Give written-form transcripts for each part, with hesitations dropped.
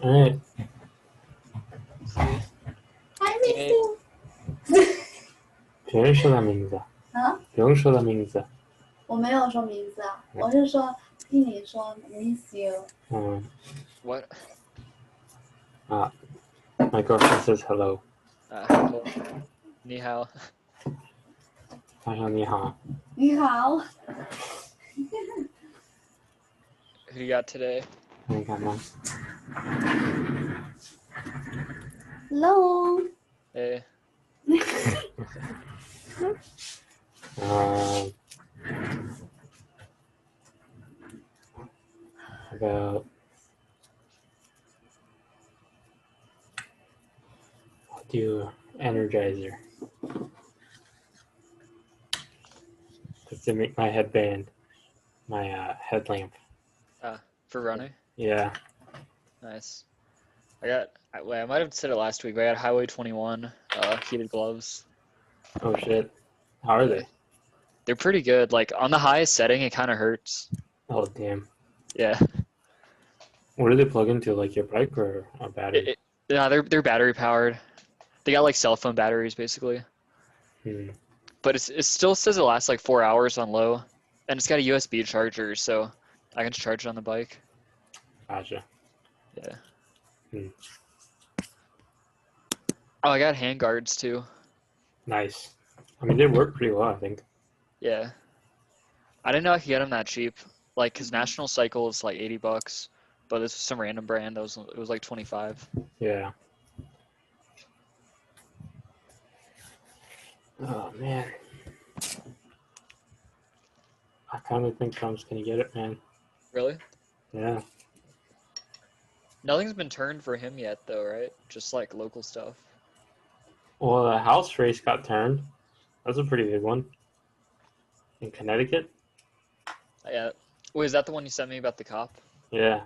哎，See? 还没 Hey, 死别人说他名字，啊！不用说他名字。我没有说名字啊，我是说听你说 miss you。嗯 what? 啊，My girlfriend says hello。Well, 你好。他说你好。你好 Who you got today? 你看吗？ ，hello。Hey, Um, about I'll do energizer. Just to make my headband, my headlamp. for running. Yeah. Nice. I might have said it last week, but I got Highway 21 heated gloves. Oh shit. How are Yeah. they? They're pretty good. Like on the highest setting, it kind of hurts. Oh damn. Yeah. What do they plug into? Like your bike or a battery? Yeah, they're battery powered. They got like cell phone batteries basically. Hmm. But it still says it lasts like 4 hours on low, and it's got a USB charger, so I can just charge it on the bike. Gotcha. Yeah. Hmm. Oh, I got hand guards too. Nice. I mean, they work pretty well, I think. Yeah. I didn't know I could get them that cheap. Like, cause National Cycle is like $80, but this was some random brand it was like 25. Yeah. Oh man. I kind of think I'm just gonna get it, man. Really? Yeah. Nothing's been turned for him yet, though, right? Just like local stuff. Well, the house race got turned. That's a pretty big one. In Connecticut? Yeah. Wait, is that the one you sent me about the cop? Yeah.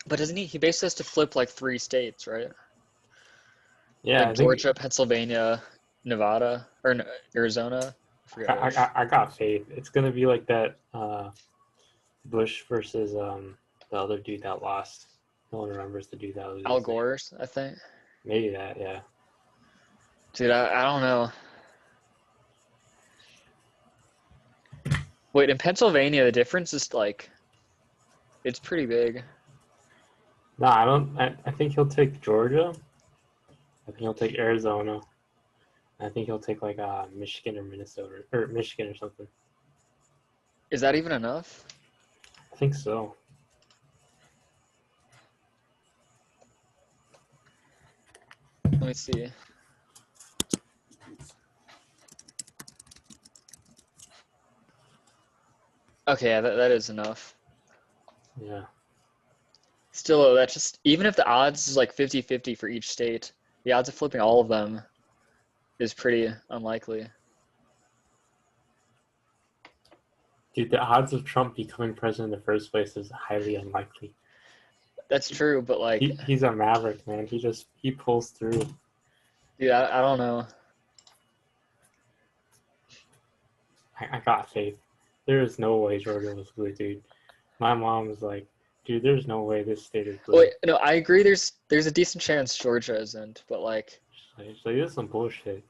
But doesn't he? He basically has to flip like 3 states, right? Yeah, Like I think Georgia, Pennsylvania, Nevada, or Arizona. I forget which. I got faith. It's gonna be like that Bush versus the other dude that lost. No one remembers the dude that was Al his name. Gore's, I think. Maybe that, yeah. Dude, I don't know. Wait, in Pennsylvania, the difference is like, it's pretty big. No, I don't I think he'll take Georgia. I think he'll take Arizona. I think he'll take like Michigan or Minnesota or Michigan or something. Is that even enough? I think so. Let me see. Okay, yeah, that is enough. Yeah. Still, though, that's just, even if the odds is like 50-50 for each state, the odds of flipping all of them is pretty unlikely. Dude, the odds of Trump becoming president in the first place is highly unlikely. That's true, but like, He's a maverick, man. He pulls through. dude, I don't know. I got faith. There is no way Georgia was blue, dude. My mom was like, dude, there's no way this state is blue. Wait, no, I agree. There's a decent chance Georgia isn't, but like, She's like, this is some bullshit.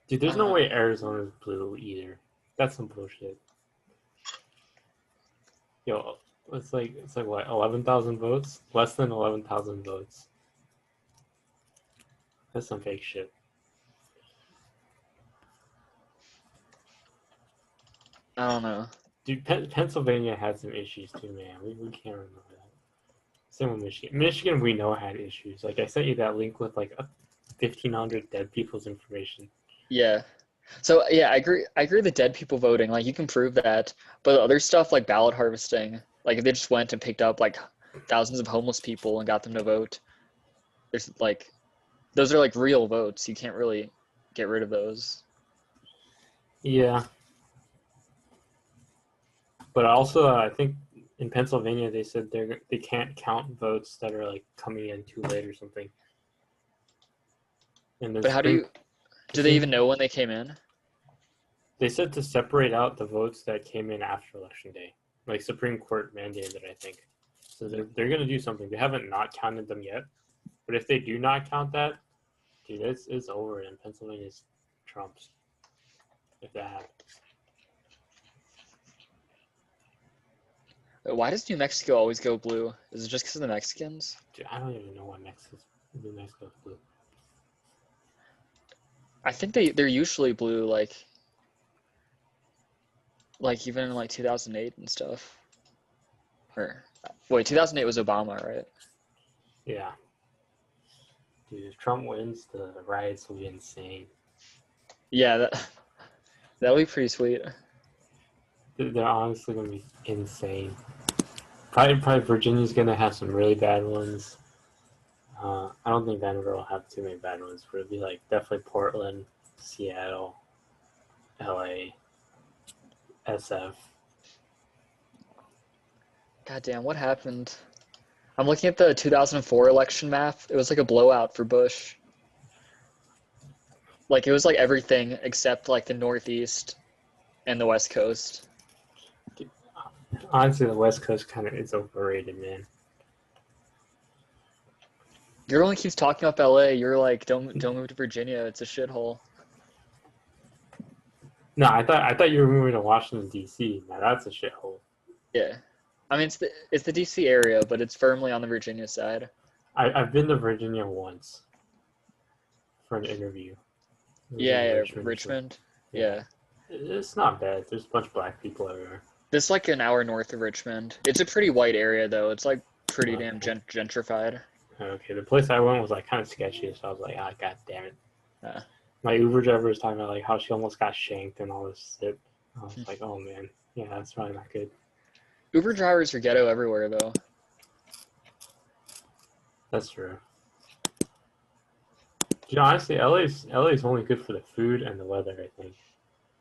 Dude, there's no way Arizona is blue either. That's some bullshit. Yo, it's like what, 11,000 votes? Less than 11,000 votes. That's some fake shit. I don't know. Dude, Pennsylvania had some issues too, man. We can't remember that. Same with Michigan. Michigan, we know had issues. Like I sent you that link with like 1,500 dead people's information. Yeah. So yeah, I agree the dead people voting, like you can prove that, but other stuff like ballot harvesting, like if they just went and picked up like thousands of homeless people and got them to vote, there's like those are like real votes. You can't really get rid of those. Yeah, but also I think in Pennsylvania they said they can't count votes that are like coming in too late or something. And the But how Supreme do they even know when they came in? They said to separate out the votes that came in after Election Day. Like Supreme Court mandated, I think. So they're going to do something. They haven't not counted them yet. But if they do not count that, dude, it's over. And Pennsylvania's Trump's. If that happens. Why does New Mexico always go blue? Is it just because of the Mexicans? Dude, I don't even know why New Mexico's blue. I think they're usually blue, like even in like 2008 and stuff. Or wait, 2008 was Obama, right? Yeah. Dude, if Trump wins, the riots will be insane. Yeah, that'll be pretty sweet. They're honestly going to be insane. Probably Virginia's going to have some really bad ones. I don't think Denver will have too many bad ones, but it'll be like definitely Portland, Seattle, LA, SF. God damn, what happened? I'm looking at the 2004 election map. It was like a blowout for Bush. Like, it was like everything except like the Northeast and the West Coast. Honestly, the West Coast kind of is overrated, man. Everyone keeps talking about LA. You're like, don't move to Virginia. It's a shithole. No, I thought you were moving to Washington D.C. Now that's a shithole. Yeah, I mean it's the DC area, but it's firmly on the Virginia side. I've been to Virginia once for an interview. Yeah, Richmond. Yeah. It's not bad. There's a bunch of black people everywhere. This is like an hour north of Richmond. It's a pretty white area though. It's like pretty damn gentrified. Okay, the place I went was like kind of sketchy, so I was like, ah, god damn it. My Uber driver was talking about like how she almost got shanked and all this shit. I was like, oh man, yeah, that's probably not good. Uber drivers are ghetto everywhere though. That's true. You know, honestly, LA's only good for the food and the weather, I think.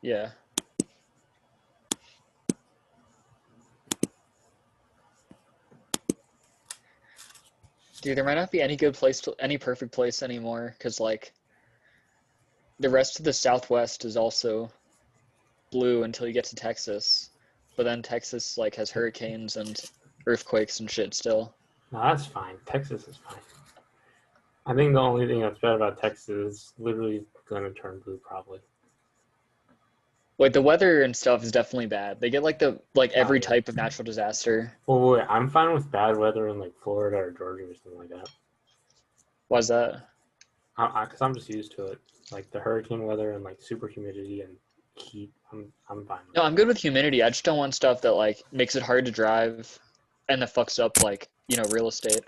Yeah. Dude, there might not be any perfect place anymore, because like the rest of the Southwest is also blue until you get to Texas, but then Texas like has hurricanes and earthquakes and shit still. No, that's fine. Texas is fine. I think the only thing that's bad about Texas is literally gonna turn blue probably. Wait, the weather and stuff is definitely bad. They get like every type of natural disaster. Well, wait, I'm fine with bad weather in like Florida or Georgia or something like that. Why's that? Because I'm just used to it. Like the hurricane weather and like super humidity and heat. I'm fine with No, I'm good with humidity. I just don't want stuff that like makes it hard to drive and that fucks up like, real estate.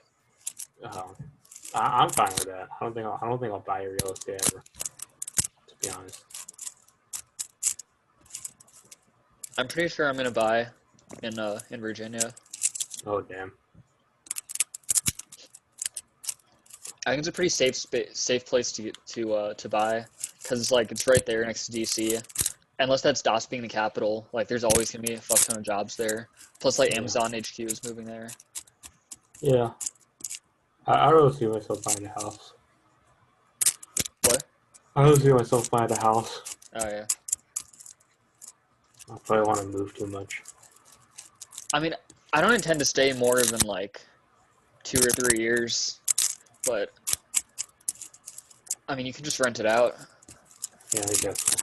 I'm fine with that. I don't think I'll buy a real estate ever, to be honest. I'm pretty sure I'm gonna buy in Virginia. Oh damn. I think it's a pretty safe place to buy, because like it's right there next to DC. Unless that's DOS being the capital, like there's always gonna be a fuck ton of jobs there. Plus like Amazon HQ is moving there. Yeah. I don't see myself buying a house. What? I don't see myself buying a house. Oh yeah. I probably want to move too much. I mean, I don't intend to stay more than like 2 or 3 years, but I mean, you can just rent it out. Yeah, I guess so.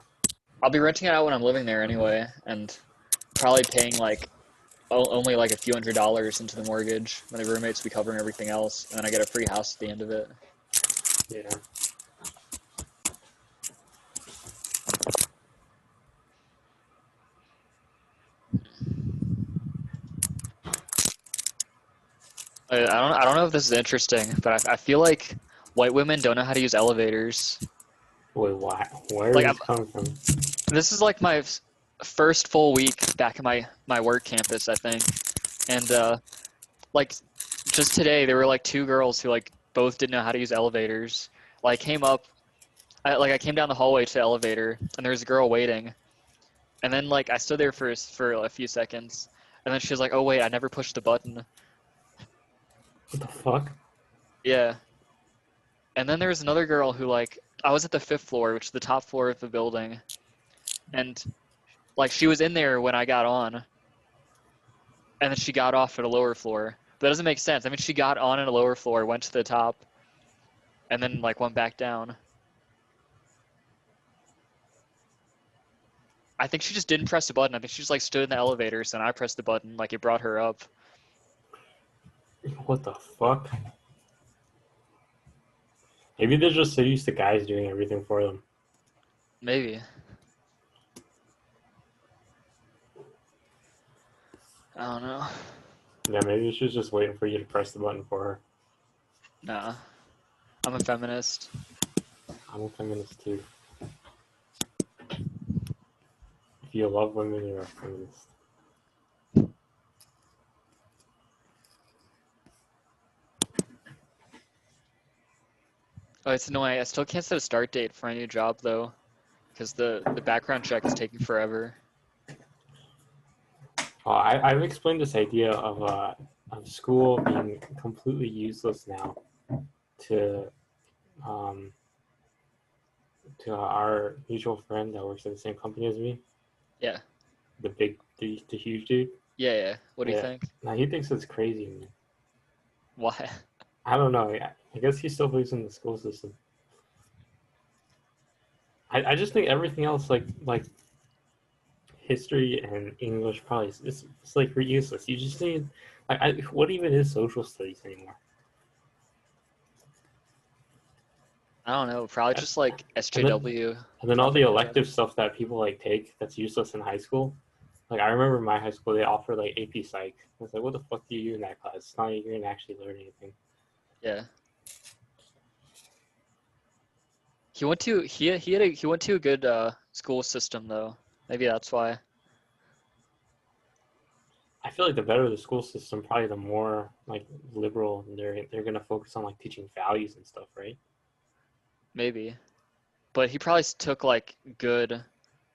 I'll be renting it out when I'm living there anyway, and probably paying like only like a few $100s into the mortgage. My roommates will be covering everything else, and then I get a free house at the end of it. Yeah. I don't know if this is interesting, but I feel like white women don't know how to use elevators. Wait, why? Where Like, is this coming from? This is like my first full week back at my work campus, I think, and like just today there were like 2 girls who like both didn't know how to use elevators. Like I came down the hallway to the elevator and there was a girl waiting, and then like I stood there for a few seconds, and then she was like, "Oh wait, I never pushed the button." What the fuck? Yeah. And then there was another girl who like I was at the 5th floor, which is the top floor of the building, and Like, she was in there when I got on, and then she got off at a lower floor. That doesn't make sense. I mean, she got on at a lower floor, went to the top, and then, like, went back down. I think she just didn't press the button. I think she just, like, stood in the elevators, and I pressed the button, like, it brought her up. What the fuck? Maybe they're just so used to guys doing everything for them. Maybe. I don't know. Yeah, maybe she was just waiting for you to press the button for her. Nah. I'm a feminist. I'm a feminist too. If you love women, you're a feminist. Oh, it's annoying. I still can't set a start date for my new job, though, because the background check is taking forever. I've explained this idea of school being completely useless now to our mutual friend that works at the same company as me. Yeah. The huge dude. Yeah. What do you Yeah. think? Now he thinks it's crazy, man. Why? I don't know. I guess he still believes in the school system. I just think everything else, like history and English, probably it's like useless. You just need what even is social studies anymore? I don't know. Probably just like SJW. And then all the elective stuff that people like take that's useless in high school. Like I remember in my high school they offered like AP Psych. I was like, what the fuck do you do in that class? It's not like you're gonna actually learn anything. Yeah. He went to a good school system though. Maybe that's why. I feel like the better the school system, probably the more like liberal they're gonna focus on like teaching values and stuff, right? Maybe. But he probably took like good.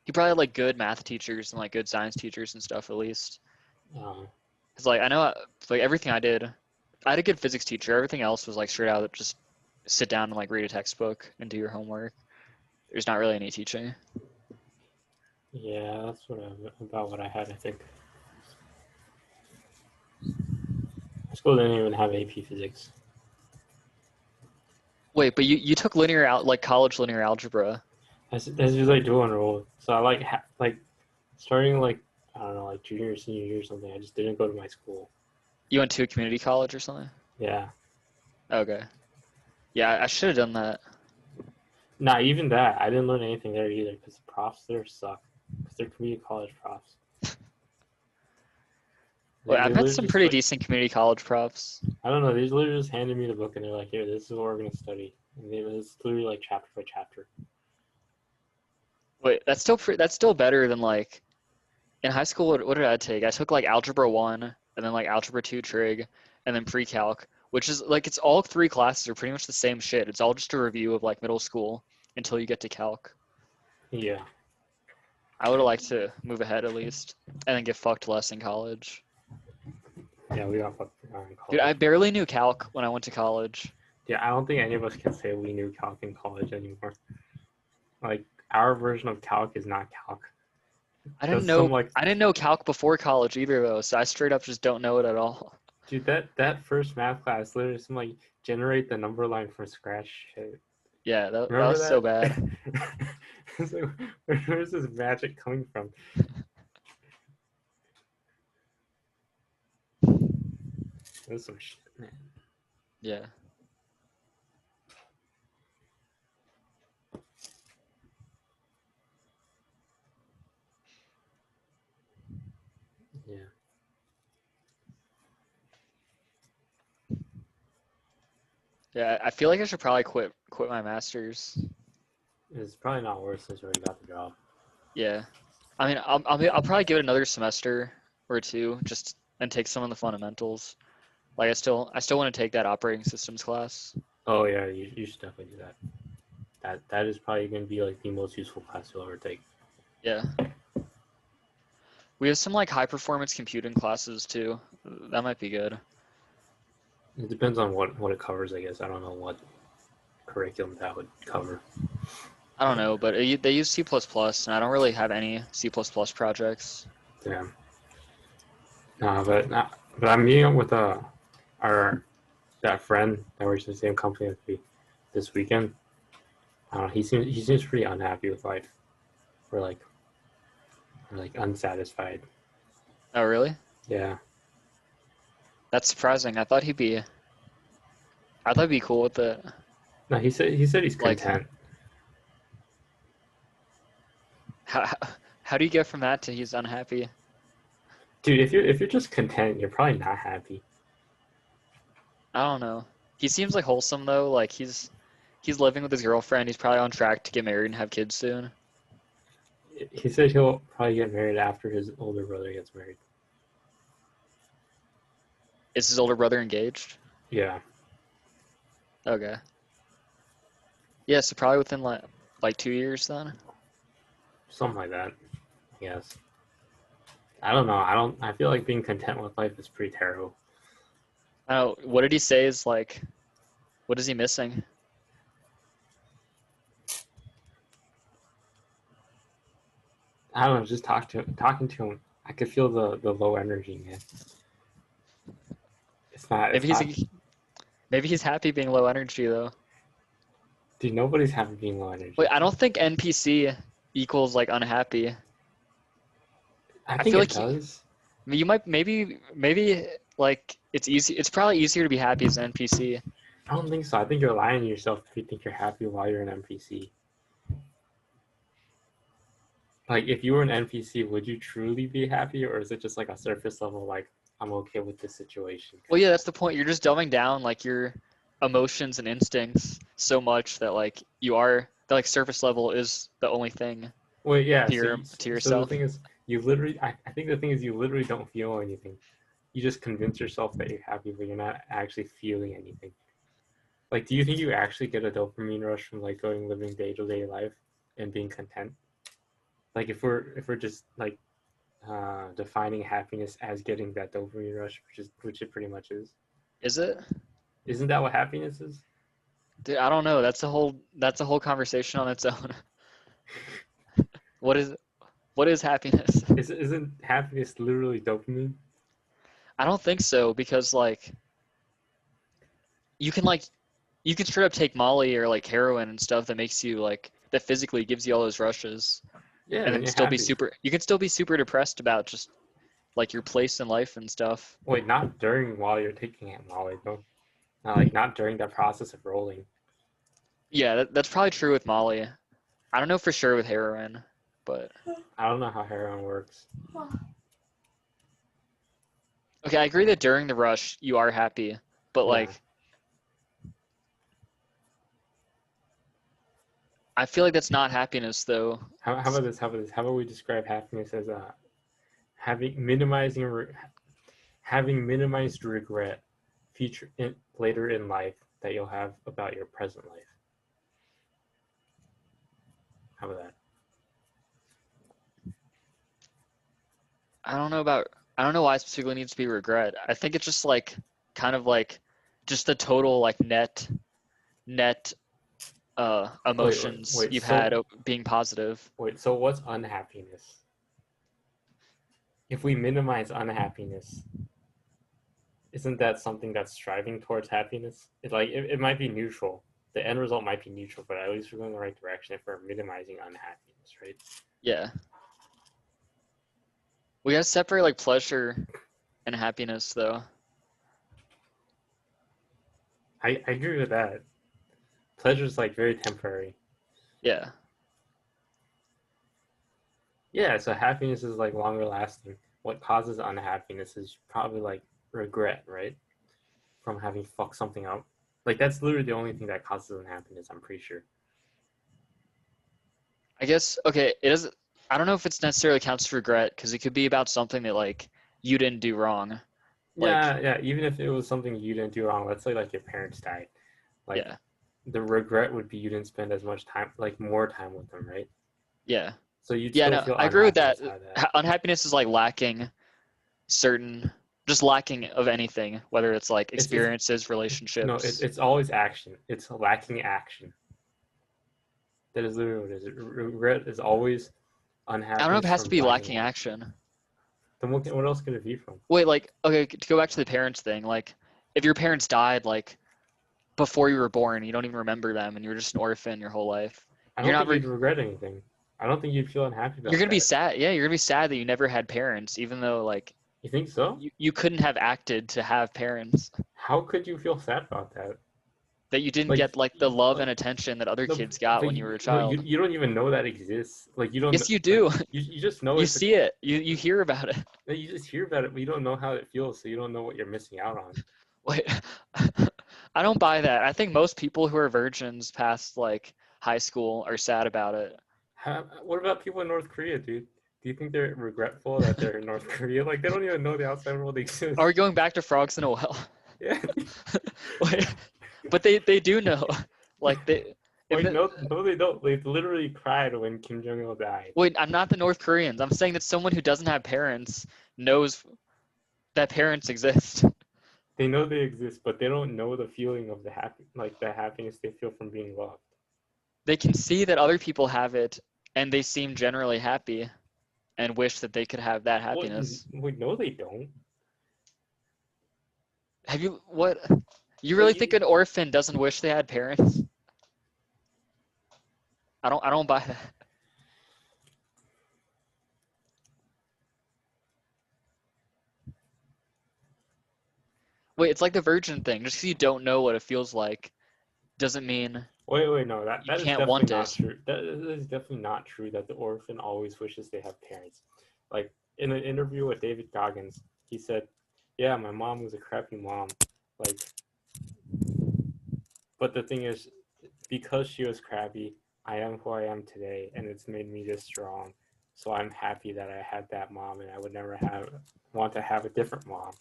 He probably had like good math teachers and like good science teachers and stuff at least. Cause like I know like everything I had a good physics teacher. Everything else was like straight out just sit down and like read a textbook and do your homework. There's not really any teaching. Yeah, that's about what I had, I think. School didn't even have AP Physics. Wait, but you took college linear algebra. That's just like dual enrolled. So I like starting like I don't know, like junior or senior year or something. I just didn't go to my school. You went to a community college or something? Yeah. Okay. Yeah, I should have done that. Nah, even that. I didn't learn anything there either because the profs there suck. Because they're community college profs. Well, I've met some pretty decent community college profs. I don't know. They literally just handed me the book and they're like, "Here, this is what we're gonna study." And it's literally like chapter by chapter. Wait, that's still better than like in high school. What did I take? I took like algebra 1 and then like algebra 2 trig and then pre-calc, which is like it's all 3 classes are pretty much the same shit. It's all just a review of like middle school until you get to calc. Yeah. I would have liked to move ahead at least and then get fucked less in college. Yeah, we got fucked in college. Dude, I barely knew calc when I went to college. Yeah, I don't think any of us can say we knew calc in college anymore. Like our version of calc is not calc. I didn't know calc before college either though, so I straight up just don't know it at all. Dude, that first math class literally some like generate the number line from scratch shit. Yeah, that was so bad. It's like, where's this magic coming from? That's some shit, man. Yeah. Yeah. Yeah, I feel like I should probably quit my master's. It's probably not worse since you already got the job. Yeah. I mean, I'll probably give it another semester or two just and take some of the fundamentals. Like I still want to take that operating systems class. Oh yeah, you should definitely do that. That is probably going to be like the most useful class you'll ever take. Yeah. We have some like high performance computing classes too. That might be good. It depends on what it covers, I guess. I don't know what curriculum that would cover. I don't know, but they use C++, and I don't really have any C++ projects. Yeah. No, but I'm meeting up with our that friend that works in the same company as me this weekend. He seems pretty unhappy with life. We're like unsatisfied. Oh, really? Yeah. That's surprising. I thought he'd be cool with it. No, he said he's Like, content. how how do you get from that to he's unhappy? Dude, if you're just content, you're probably not happy. I don't know. He seems like wholesome though. Like he's living with his girlfriend. He's probably on track to get married and have kids soon. He said he'll probably get married after his older brother gets married. Is his older brother engaged? Yeah. Okay. Yeah, so probably within like 2 years then. Something like that. Yes. I don't know. I feel like being content with life is pretty terrible. Oh, what did he say is like, what is he missing? I don't know, just talking to him, I could feel the low energy, man. It's not Maybe he's happy being low energy though. dude, nobody's happy being low energy. Wait, I don't think NPC equals like unhappy. I think feel it like does. You might maybe like it's easy. It's probably easier to be happy as an NPC. I don't think so. I think you're lying to yourself if you think you're happy while you're an NPC. Like, if you were an NPC, would you truly be happy, or is it just like a surface level, like, I'm okay with this situation? Well, yeah, that's the point. You're just dumbing down like your emotions and instincts so much that like like surface level is the only thing Well, yeah. to So the yourself. thing is, you literally. I think the thing is, you literally don't feel anything. You just convince yourself that you're happy, but you're not actually feeling anything. Like, do you think you actually get a dopamine rush from like living day-to-day life and being content? Like, if we're just like defining happiness as getting that dopamine rush, which it pretty much is. Is it? Isn't that what happiness is? Dude, I don't know. That's a whole conversation on its own. What is happiness? Isn't happiness literally dopamine? I don't think so because like you can straight up take Molly or like heroin and stuff that makes you like that physically gives you all those rushes. Yeah, And then then you're still be happy. you can still be super depressed about just like your place in life and stuff. Wait, not during while you're taking it, Molly. Not during that process of rolling. Yeah, that's probably true with Molly. I don't know for sure with heroin, but I don't know how heroin works. okay, I agree that during the rush you are happy, but like Yeah. I feel like that's not happiness though. How about this? How about we describe happiness as having minimized regret later in life that you'll have about your present life. How about that? I don't know why it specifically needs to be regret. I think it's just like kind of like just the total like net emotions Wait. you've So had being positive. wait. So what's unhappiness? If we minimize unhappiness, isn't that something that's striving towards happiness? It might be neutral. The end result might be neutral, but at least we're going in the right direction if we're minimizing unhappiness, right? Yeah. We gotta separate like pleasure and happiness though. I agree with that. Pleasure's like very temporary. Yeah. Yeah, so happiness is like longer lasting. What causes unhappiness is probably like regret, right? From having fucked something up. Like, that's literally the only thing that causes unhappiness, I'm pretty sure. I guess okay, it doesn't I don't know if it's necessarily counts as regret because it could be about something that like you didn't do wrong. Like Yeah, even if it was something you didn't do wrong, let's say like your parents died. Like, yeah. the regret would be you didn't spend as much time, like more time with them, right? Yeah. So you'd Yeah, still no, feel I agree with unhappy that. inside that. Unhappiness is like lacking just lacking of anything, whether it's like It's experiences, no, relationships. it's always action. It's lacking action. That is literally what it is. Regret is always I don't know if unhappiness it has to from be black lacking and white. action. Then what else could it be from? Wait, like, okay, to go back to the parents thing, like, if your parents died, like, before you were born, you don't even remember them, and you're just an orphan your whole life, I you're don't not think very, you'd regret anything. I don't think you'd feel unhappy you're about gonna be that. sad. Yeah, you're gonna be sad that you never had parents, even though, like, You think so? you couldn't have acted to have parents. How could you feel sad about that? That you didn't Like, get, like, the love like and attention that other no, kids got but when you were a no, you child. you don't even know that exists. Like you don't Yes, you like do. you just know You it's a see it. You hear about it. you just hear about it, but you don't know how it feels, so you don't know what you're missing out on. Wait, I don't buy that. I think most people who are virgins past like high school are sad about it. What about people in North Korea, dude? Do you think they're regretful that they're in North Korea? Like they don't even know the outside world exists. Are we going back to frogs in a well? Yeah. Wait, but they do know. Like they in Wait, the no, they don't. They literally cried when Kim Jong Il died. wait, I'm not the North Koreans. I'm saying that someone who doesn't have parents knows that parents exist. They know they exist, but they don't know the feeling of the happiness they feel from being loved. They can see that other people have it and they seem generally happy and wish that they could have that happiness. Wait, no, they don't. Have you what? You really Like think an orphan doesn't wish they had parents? I don't buy that. Wait, it's like the virgin thing. Just because you don't know what it feels like doesn't mean wait, no, you that is can't definitely want not it. true. That is definitely not true that the orphan always wishes they have parents. Like in an interview with David Goggins, he said, "Yeah, my mom was a crappy mom. Like, but the thing is, because she was crappy, I am who I am today, and it's made me this strong. So I'm happy that I had that mom, and I would never want to have a different mom."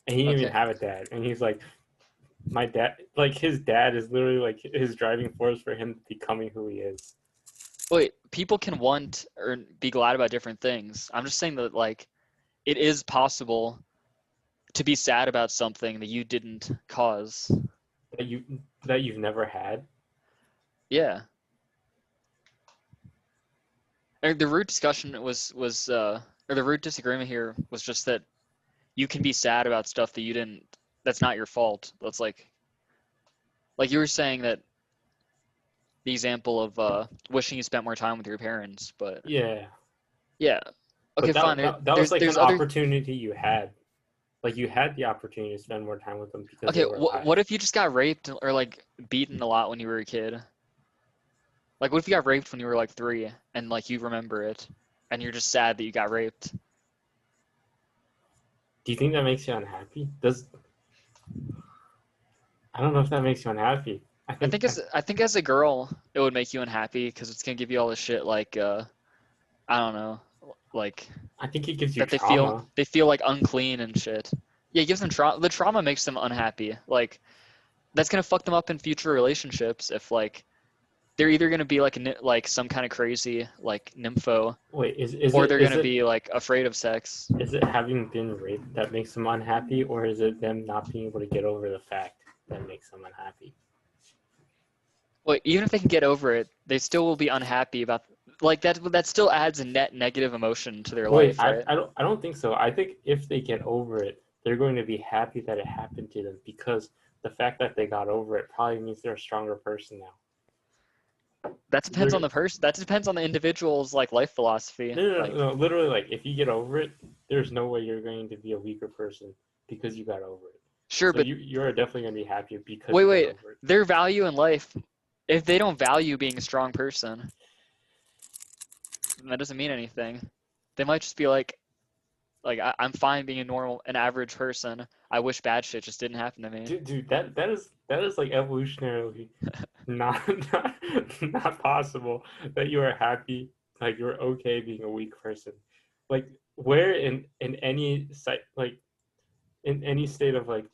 And he didn't even Okay. have a dad, and he's like, my dad, like his dad is literally like his driving force for him becoming who he is. Wait, people can want or be glad about different things. I'm just saying that like it is possible to be sad about something that you didn't cause. That you've never had. Yeah. The root discussion was or the root disagreement here was just that you can be sad about stuff that you didn't that's not your fault. That's like you were saying that the example of wishing you spent more time with your parents, but Yeah, yeah. Okay, but fine. that was like There's an other opportunity you had. Like you had the opportunity to spend more time with them because Okay, they were alive. what if you just got raped or like beaten a lot when you were a kid? Like what if you got raped when you were like 3 and like you remember it and you're just sad that you got raped? Do you think that makes you unhappy? I don't know if that makes you unhappy. I think as a girl it would make you unhappy because it's gonna give you all this shit like I don't know, like I think it gives you that trauma. they feel like unclean and shit. Yeah, it gives them trauma. The trauma makes them unhappy. Like that's gonna fuck them up in future relationships if like they're either gonna be like some kind of crazy like nympho, Wait, or they're gonna be like afraid of sex. is it having been raped that makes them unhappy, or is it them not being able to get over the fact that makes them unhappy? Well, even if they can get over it, they still will be unhappy about like that. That still adds a net negative emotion to their Wait, life, right? I don't think so. I think if they get over it, they're going to be happy that it happened to them because the fact that they got over it probably means they're a stronger person now. That depends on They're, the person. That depends on the individual's like life philosophy. Like no, literally, like if you get over it, there's no way you're going to be a weaker person because you got over it. sure, So but you're definitely going to be happier because you got wait, over it. their value in life. If they don't value being a strong person, then that doesn't mean anything. They might just be like I'm fine being an average person. I wish bad shit just didn't happen to me. Dude, that is like evolutionarily not, not not possible that you are happy, like you're okay being a weak person. Like where in any site, like in any state of like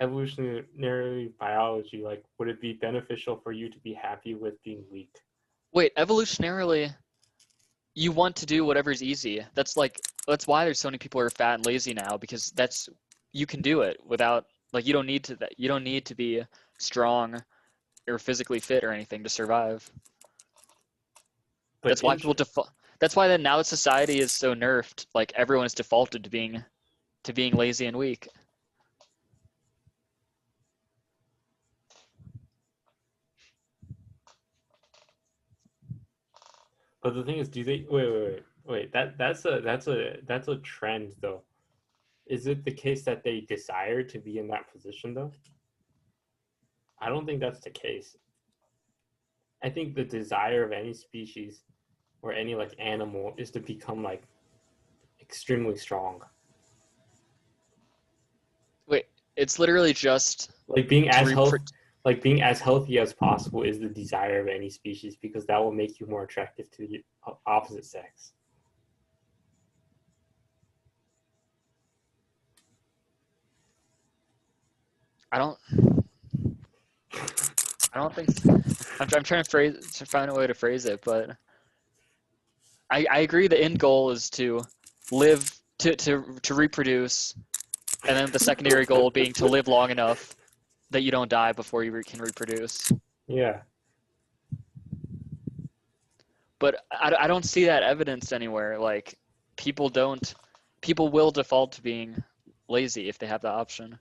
evolutionary biology, like would it be beneficial for you to be happy with being weak? Wait, evolutionarily, you want to do whatever's easy. That's why there's so many people who are fat and lazy now because you can do it without like you don't need to be strong or physically fit or anything to survive. But That's why people That's why then now that society is so nerfed, like everyone is defaulted to being lazy and weak. But the thing is, do they wait? That's a trend though. Is it the case that they desire to be in that position though? I don't think that's the case. I think the desire of any species or any like animal is to become like extremely strong. Wait, it's literally just Like being to as repro- being as healthy as possible is the desire of any species because that will make you more attractive to the opposite sex. I don't think so. I'm trying to find a way to phrase it, but I agree the end goal is to live to reproduce, and then the secondary goal being to live long enough that you don't die before you can reproduce. Yeah. But I don't see that evidenced anywhere. Like people will default to being lazy if they have the option.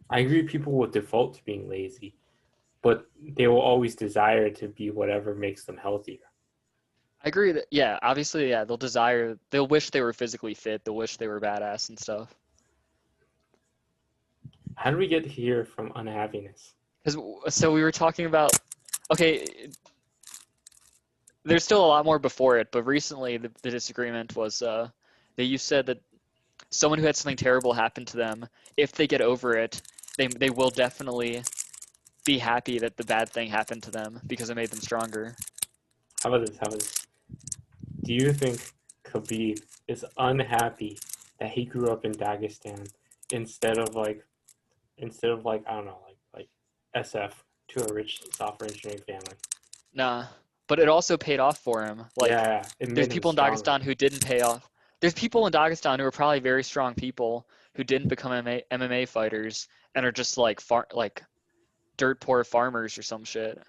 I agree people will default to being lazy, but they will always desire to be whatever makes them healthier. I agree that, yeah, obviously, yeah, they'll wish they were physically fit, they'll wish they were badass and stuff. How do we get here from unhappiness? So we were talking about, okay, there's still a lot more before it, but recently the disagreement was that you said that someone who had something terrible happen to them, if they get over it, they will definitely be happy that the bad thing happened to them because it made them stronger. How about this? Do you think Khabib is unhappy that he grew up in Dagestan instead of like I don't know like SF to a rich software engineering family? Nah, but it also paid off for him. Like, Yeah, it there's made him people in stronger. Dagestan who didn't pay off. There's people in Dagestan who are probably very strong people who didn't become MMA fighters and are just like dirt poor farmers or some shit.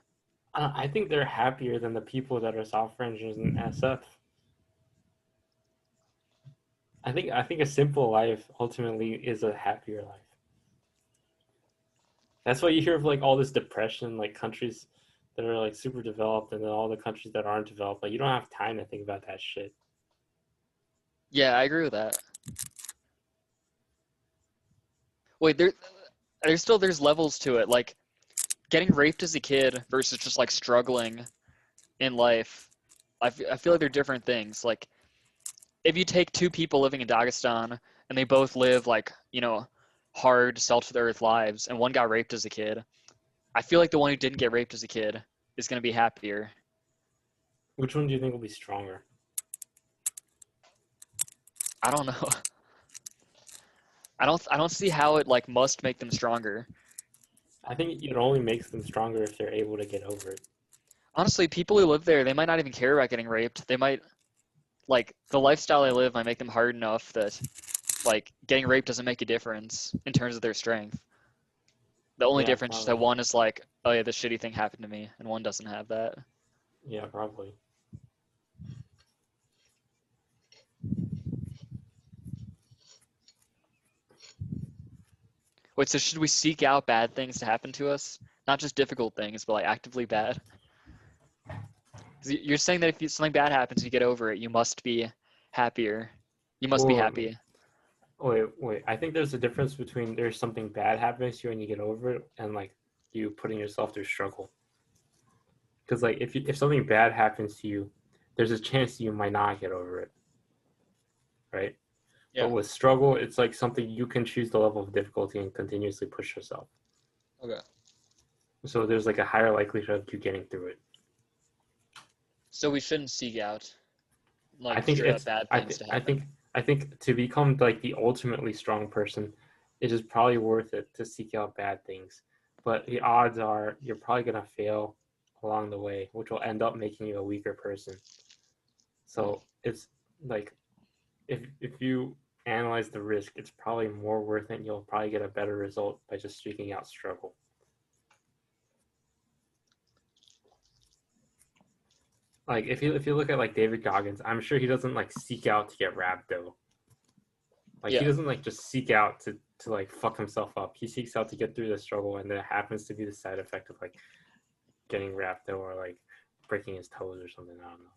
I think they're happier than the people that are software engineers in SF. I think a simple life ultimately is a happier life. That's why you hear of like all this depression, like countries that are like super developed, and then all the countries that aren't developed. Like you don't have time to think about that shit. Yeah, I agree with that. Wait, there's levels to it. Like getting raped as a kid versus just like struggling in life. I feel like they're different things. Like if you take two people living in Dagestan and they both live like, hard, salt-to-the-earth lives, and one got raped as a kid, I feel like the one who didn't get raped as a kid is going to be happier. Which one do you think will be stronger? I don't know. I don't see how it like must make them stronger. I think it only makes them stronger if they're able to get over it. Honestly, people who live there, they might not even care about getting raped. They might like the lifestyle they live might make them hard enough that like getting raped doesn't make a difference in terms of their strength. The only Yeah, difference is that probably. one is like, oh yeah, this shitty thing happened to me, and one doesn't have that. Yeah, probably. Wait, so should we seek out bad things to happen to us? Not just difficult things, but like actively bad? 'Cause you're saying that if something bad happens, you get over it, you must be happier. You must be Or happy. wait. I think there's a difference between there's something bad happens to you and you get over it, and like you putting yourself through struggle. Because like if something bad happens to you, there's a chance you might not get over it, right? But Yeah. with struggle, it's like something you can choose the level of difficulty and continuously push yourself. Okay. So there's like a higher likelihood of you getting through it. So we shouldn't seek out I like think straight up it's bad I things think to I happen. think I think to become like the ultimately strong person, it is probably worth it to seek out bad things. But the odds are you're probably gonna fail along the way, which will end up making you a weaker person. So it's like if you analyze the risk, it's probably more worth it. You'll probably get a better result by just seeking out struggle. Like if you look at like David Goggins, I'm sure he doesn't like seek out to get rhabdo. Like he doesn't like just seek out to like fuck himself up. He seeks out to get through the struggle, and there happens to be the side effect of like getting rhabdo or like breaking his toes or something. I don't know.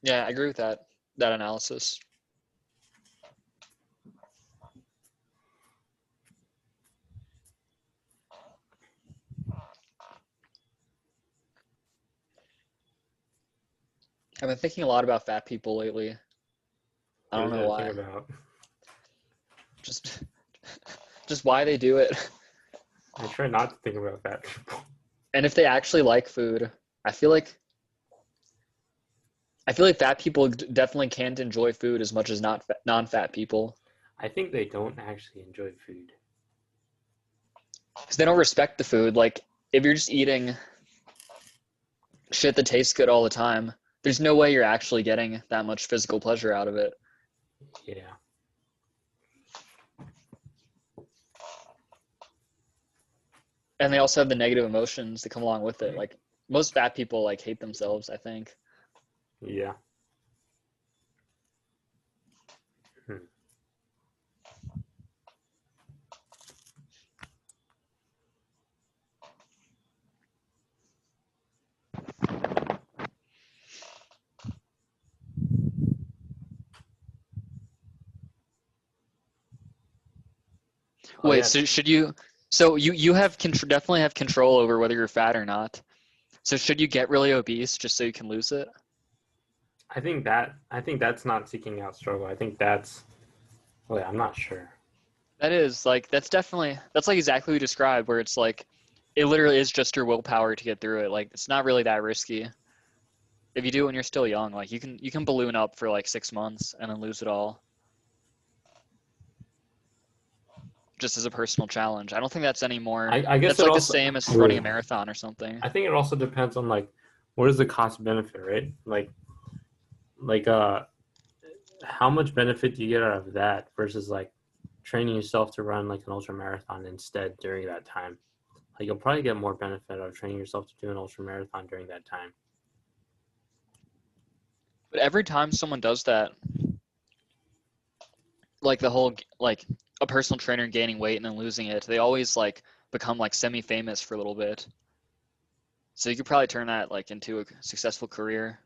Yeah, I agree with that analysis. I've been thinking a lot about fat people lately. I don't know why. Just why they do it. I try not to think about fat people. And if they actually like food, I feel like fat people definitely can't enjoy food as much as non-fat people. I think they don't actually enjoy food. Because they don't respect the food. Like, if you're just eating shit that tastes good all the time, there's no way you're actually getting that much physical pleasure out of it. Yeah. And they also have the negative emotions that come along with it. Like, most fat people, like, hate themselves, I think. Yeah. Wait, so should you? So you have definitely have control over whether you're fat or not. So should you get really obese just so you can lose it? I think that's not seeking out struggle. I think that's. Wait, I'm not sure. That is like that's like exactly what you described, where it's like it literally is just your willpower to get through it. Like it's not really that risky. If you do it when you're still young, like you can balloon up for like 6 months and then lose it all. Just as a personal challenge. I don't think that's any more. I guess that's like the same as running a marathon or something. I think it also depends on like what is the cost benefit, right? Like how much benefit do you get out of that versus like training yourself to run like an ultra marathon instead during that time? Like you'll probably get more benefit out of training yourself to do an ultra marathon during that time. But every time someone does that, like the whole like a personal trainer gaining weight and then losing it, they always like become like semi-famous for a little bit. So you could probably turn that like into a successful career.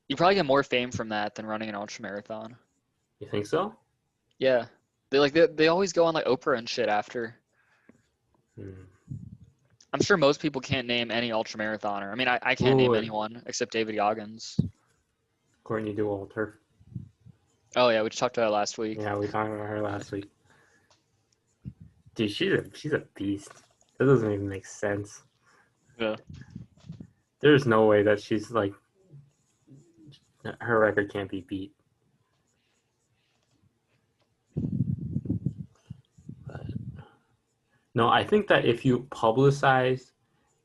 You probably get more fame from that than running an ultra marathon. You think so? Yeah, they always go on like Oprah and shit after. I'm sure most people can't name any ultra marathoner. I mean, I can't name anyone except David Goggins. Courtney Dauwalter. Oh yeah, we just talked about it last week. Yeah, we talked about her last week. Dude, she's a beast. That doesn't even make sense. Yeah. There's no way that she's like her record can't be beat. But no, I think that if you publicize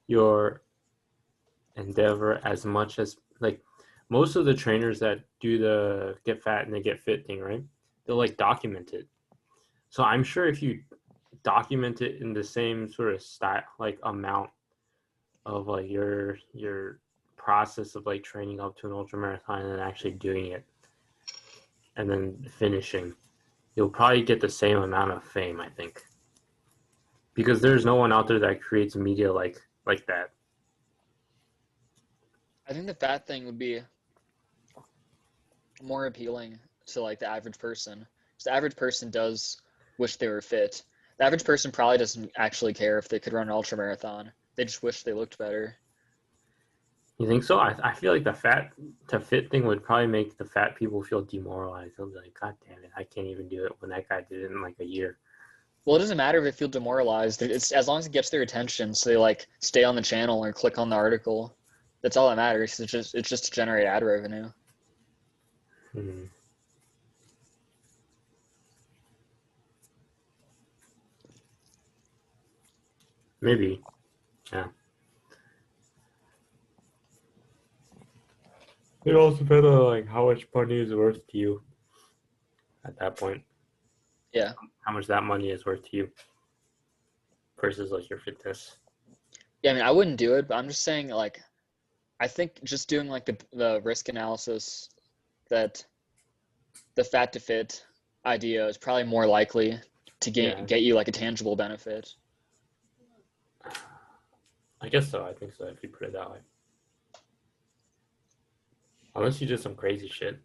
your endeavor as much as like most of the trainers that do the get fat and they get fit thing, right? They'll like document it. So I'm sure if you document it in the same sort of style, like amount of like your process of like training up to an ultra marathon and then actually doing it and then finishing, you'll probably get the same amount of fame, I think. Because there's no one out there that creates media like that. I think the fat thing would be more appealing to like the average person. Because the average person does wish they were fit. The average person probably doesn't actually care if they could run an ultra marathon. They just wish they looked better. You think so? I feel like the fat to fit thing would probably make the fat people feel demoralized. They'll be like, God damn it, I can't even do it when that guy did it in like a year. Well, it doesn't matter if they feel demoralized. It's as long as it gets their attention, so they like stay on the channel or click on the article. That's all that matters. It's just to generate ad revenue. Maybe. Yeah. It also depends on like how much money is worth to you at that point. Yeah. How much that money is worth to you versus like your fitness. Yeah, I mean, I wouldn't do it, but I'm just saying, like, I think just doing like the risk analysis that the fat to fit idea is probably more likely to Yeah. get you like a tangible benefit. I guess so. I think so if you put it that way. Unless you did some crazy shit.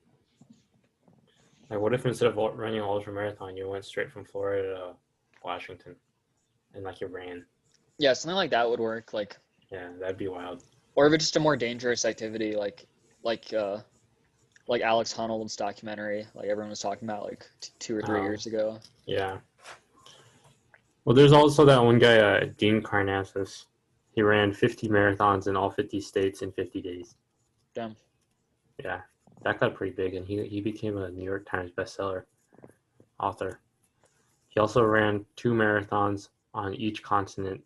Like, what if instead of running an ultra marathon, you went straight from Florida to Washington, and like you ran? Yeah, something like that would work. Like, Yeah, that'd be wild. or if it's just a more dangerous activity, like Alex Honnold's documentary, like everyone was talking about like 2 or 3 years ago. Yeah. Well, there's also that one guy, Dean Karnazes. He ran 50 marathons in all 50 states in 50 days. Damn. Yeah, that got pretty big, and he became a New York Times bestseller author. He also ran 2 marathons on each continent.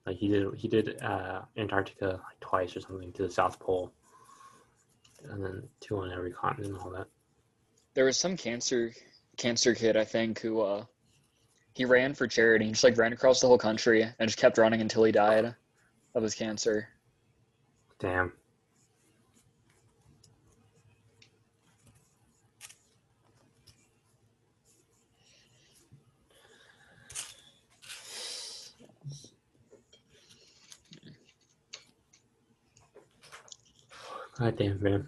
Like he did Antarctica like twice or something to the South Pole, and then 2 on every continent and all that. There was some cancer kid, I think, who he ran for charity and just like ran across the whole country and just kept running until he died of his cancer. Damn. God damn, man.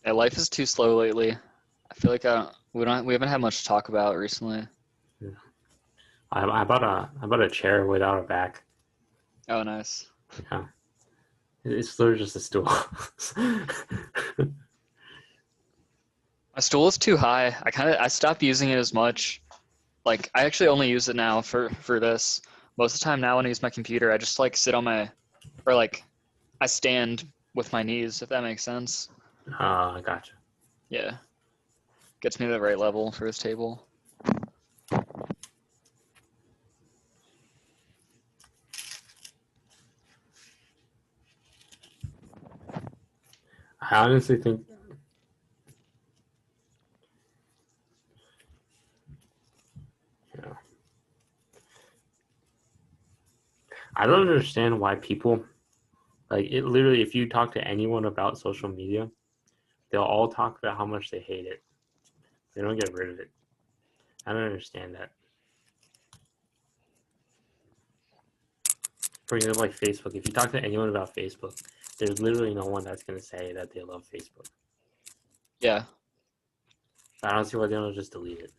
Yeah, life is too slow lately. I feel like we haven't had much to talk about recently. Yeah. I bought a chair without a back. Oh, nice. Yeah. It's literally just a stool. My stool is too high. I stopped using it as much. Like I actually only use it now for this. Most of the time now when I use my computer, I just like sit on my, or like I stand with my knees, if that makes sense. Gotcha. Yeah. Gets me to the right level for this table. I honestly think I don't understand why people like it. Literally, if you talk to anyone about social media, they'll all talk about how much they hate it. They don't get rid of it. I don't understand that. For example, like Facebook. If you talk to anyone about Facebook, there's literally no one that's going to say that they love Facebook. Yeah. I don't see why they don't just delete it.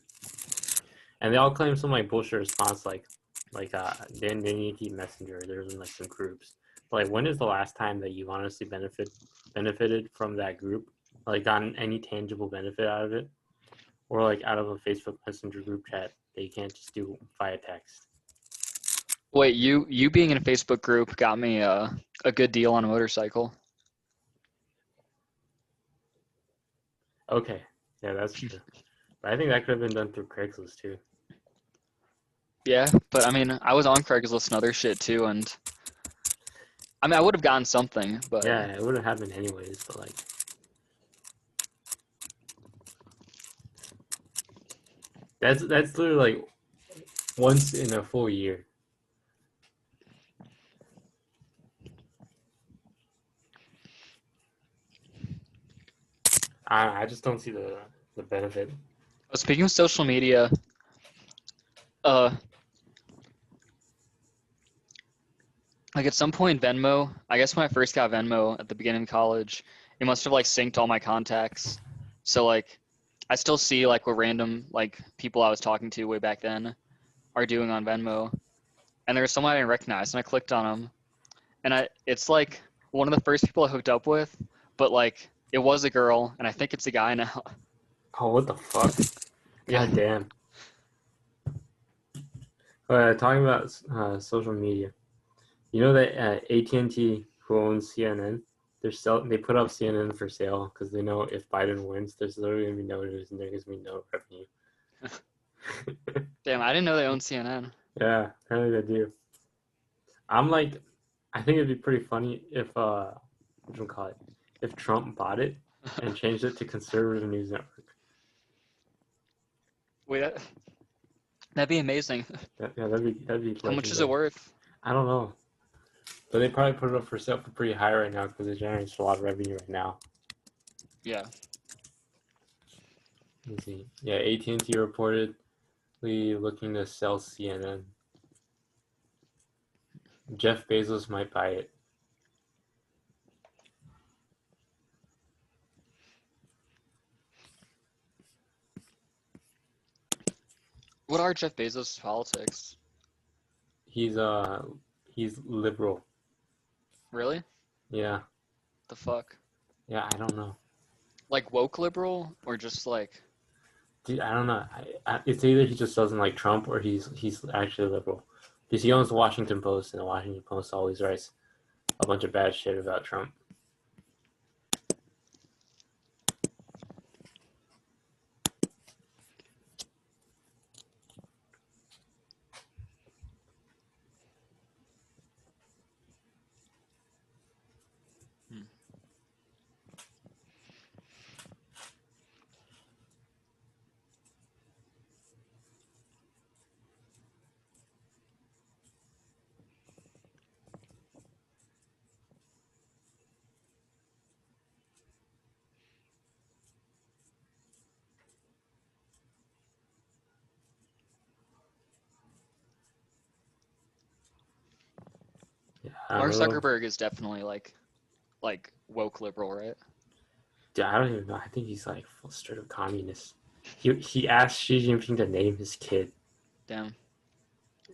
And they all claim some like bullshit response, like they need to keep Messenger. There's in like some groups. But like, when is the last time that you honestly benefited from that group? Like, gotten any tangible benefit out of it, or like out of a Facebook Messenger group chat that you can't just do via text? Wait, you being in a Facebook group got me a good deal on a motorcycle. Okay, yeah, that's true. But I think that could have been done through Craigslist too. Yeah, but I mean, I was on Craigslist and other shit too, and I mean, I would have gotten something, but Yeah, it would have happened anyways. But like, that's literally like once in a full year. I just don't see the benefit. speaking of social media, uh, like at some point Venmo, I guess when I first got Venmo at the beginning of college, it must have like synced all my contacts. So like I still see like what random like people I was talking to way back then are doing on Venmo. And there was someone I didn't recognize and I clicked on them. And it's like one of the first people I hooked up with, but like it was a girl and I think it's a guy now. Oh, what the fuck? Yeah. God damn. Talking about social media, you know that AT&T who owns CNN. They put up CNN for sale because they know if Biden wins, there's literally gonna be no news and there's gonna be no revenue. Damn, I didn't know they owned CNN. Yeah, apparently they do. I'm like, I think it'd be pretty funny if what do you call it? If Trump bought it and changed it to conservative news network. Wait, that'd be amazing. Yeah, that'd be How much is it legendary. worth? I don't know, but they probably put it up for sale for pretty high right now because it generates a lot of revenue right now. Yeah. Let's see. Yeah, AT&T reportedly looking to sell CNN. Jeff Bezos might buy it. What are Jeff Bezos' politics? He's liberal. Really? Yeah. The fuck? Yeah, I don't know. Like woke liberal or just like? Dude, I don't know. It's either he just doesn't like Trump or he's actually liberal. Because he owns the Washington Post, and the Washington Post always writes a bunch of bad shit about Trump. Yeah, Mark Zuckerberg is definitely like woke liberal, right? Dude, I don't even know. I think he's like full straight up communist. He asked Xi Jinping to name his kid, Damn.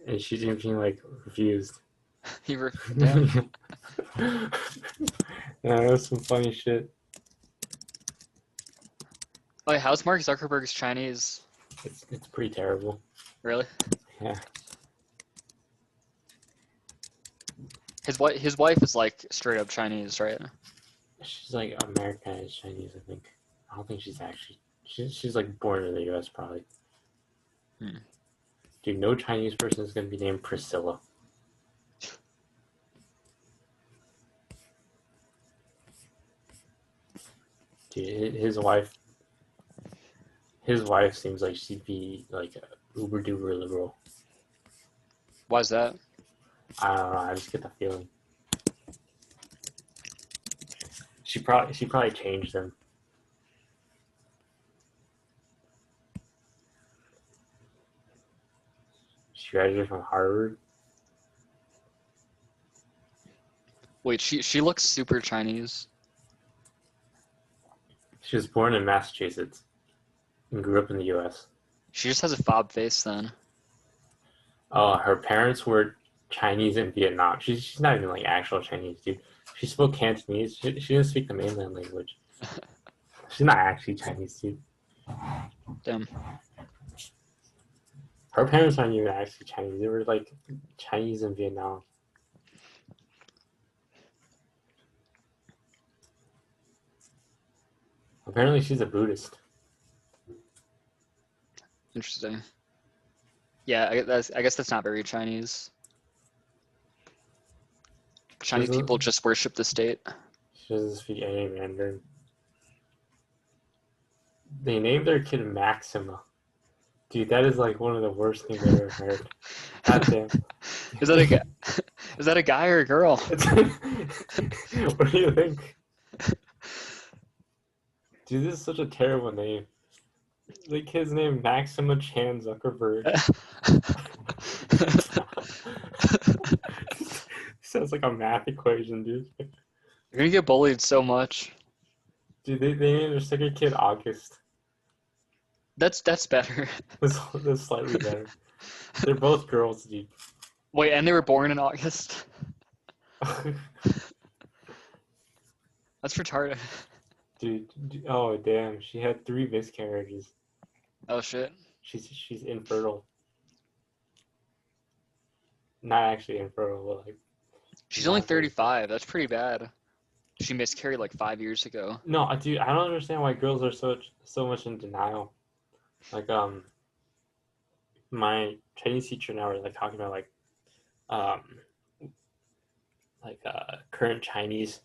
and Xi Jinping like refused. Damn. Yeah, that was some funny shit. Wait, how's Mark Zuckerberg's Chinese? It's pretty terrible. Really? Yeah. His wife is like straight up Chinese, right? She's like Americanized Chinese, I think. I don't think she's actually. She's like born in the U.S. probably. Dude, no Chinese person is gonna be named Priscilla. Dude, his wife seems like she'd be like a uber duper liberal. Why's that? I don't know. I just get the feeling. She probably changed them. She graduated from Harvard. Wait, she looks super Chinese. She was born in Massachusetts and grew up in the U.S. She just has a fob face then. Oh, her parents were Chinese in Vietnam. She's not even like actual Chinese, dude. She spoke Cantonese. She didn't speak the mainland language. She's not actually Chinese, dude. Damn. Her parents aren't even actually Chinese. They were like Chinese in Vietnam. Apparently, she's a Buddhist. Interesting. Yeah, I guess that's not very Chinese. Chinese people just worship the state. She doesn't speak any Mandarin. They named their kid Maxima. Dude, that is like one of the worst things I've ever heard. God damn. Is that a guy or a girl? What do you think? Dude, this is such a terrible name. The kid's name Maxima Chan Zuckerberg. Sounds like a math equation, dude. You're gonna get bullied so much. Dude, they named their second kid August. That's better. That's slightly better. They're both girls, dude. Wait, and they were born in August? That's retarded. Dude, oh damn, she had 3 miscarriages. Oh shit. She's infertile. Not actually infertile, but like She's only Not 35. 35. That's pretty bad. She miscarried like 5 years ago. No, dude, I don't understand why girls are so much in denial. Like my Chinese teacher now are like talking about um current Chinese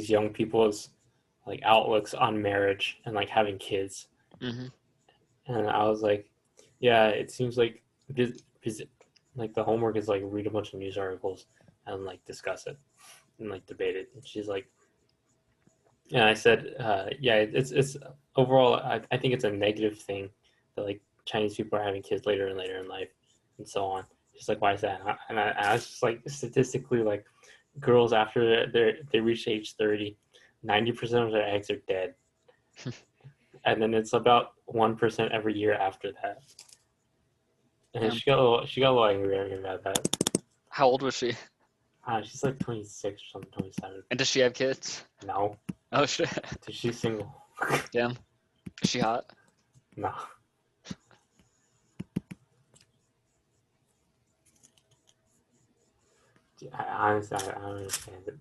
young people's like outlooks on marriage and like having kids. Mm-hmm. And I was like, yeah, it seems like like the homework is like read a bunch of news articles and like discuss it and like debate it. And she's like, and I said, yeah, it's overall, I think it's a negative thing that like Chinese people are having kids later and later in life and so on. She's like, why is that? And I was just like, statistically, like girls after they reach age 30, 90% of their eggs are dead. And then it's about 1% every year after that. And she got a little angry about that. How old was she? She's like 26 or something, 27. And does she have kids? No. Oh shit. Dude, she's single. Damn. Is she hot? No. Dude, honestly, I don't understand it.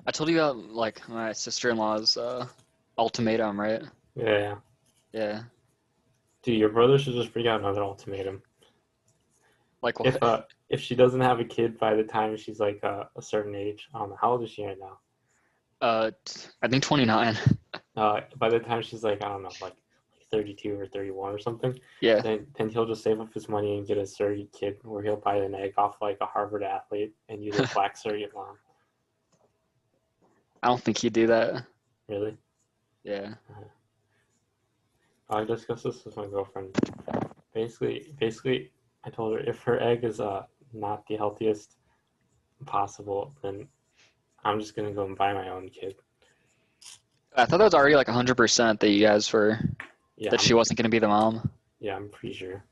I told you about like my sister-in-law's ultimatum, right? Yeah. Yeah. Dude, your brother should just bring out another ultimatum. Like what? If she doesn't have a kid by the time she's like a certain age, I don't know, how old is she right now? I think 29. By the time she's like, I don't know, like 32 or 31 or something, Yeah. then he'll just save up his money and get a surrogate kid where he'll buy an egg off like a Harvard athlete and use a black surrogate mom. I don't think he'd do that. Really? Yeah. I discussed this with my girlfriend. Basically, I told her if her egg is not the healthiest possible, then I'm just gonna go and buy my own kid. I thought that was already like 100% that you guys were Yeah, she wasn't gonna be the mom. Yeah, I'm pretty sure.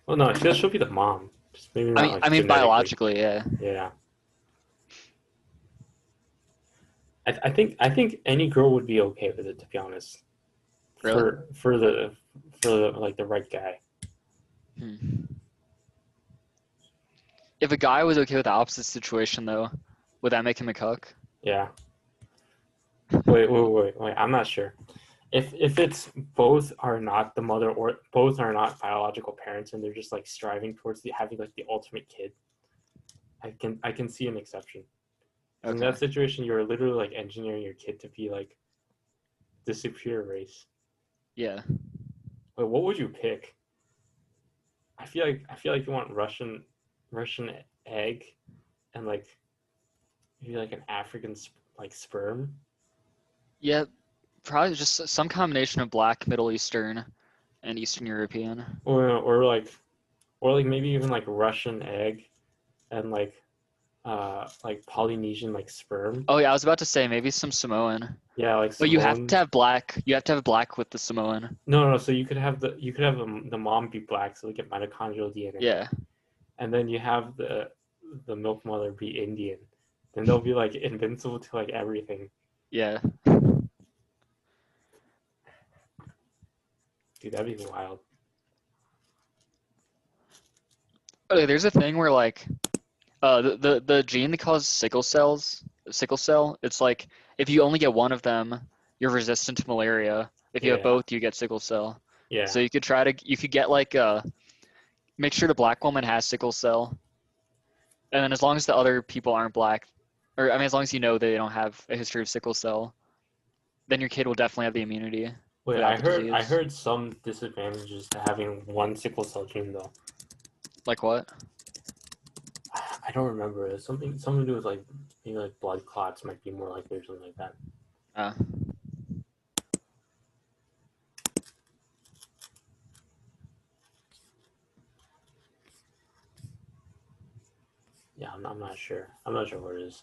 Well, no, she'll be the mom. Just maybe not. I mean, biologically, yeah. Yeah. I think any girl would be okay with it, to be honest. Really? For the like the right guy. If a guy was okay with the opposite situation, though, would that make him a cuck? Yeah. Wait. I'm not sure. If it's both are not the mother or both are not biological parents and they're just like striving towards having like the ultimate kid, I can see an exception. Okay. In that situation, you're literally like engineering your kid to be like the superior race. Yeah. Wait, what would you pick? I feel like you want Russian egg, and like maybe like an African like sperm. Yeah, probably just some combination of Black, Middle Eastern, and Eastern European. Or like maybe even like Russian egg, and like Polynesian like sperm. Oh yeah, I was about to say maybe some Samoan. Yeah, like. But you have to have black. You have to have black with the Samoan. No. So you could have the mom be black, so they get mitochondrial DNA. Yeah. And then you have the milk mother be Indian. Then they'll be like invincible to like everything. Yeah. Dude, that'd be wild. Okay, there's a thing where like, the gene that causes sickle cell, it's like if you only get one of them, you're resistant to malaria. If you have both, you get sickle cell. Yeah. So you could get like make sure the black woman has sickle cell, and then as long as the other people aren't black, or I mean as long as you know they don't have a history of sickle cell, then your kid will definitely have the immunity. Wait, I heard some disadvantages to having one sickle cell gene though. Like what? I don't remember. It's something to do with like maybe like blood clots might be more likely or something like that. Yeah, I'm not sure. I'm not sure what it is.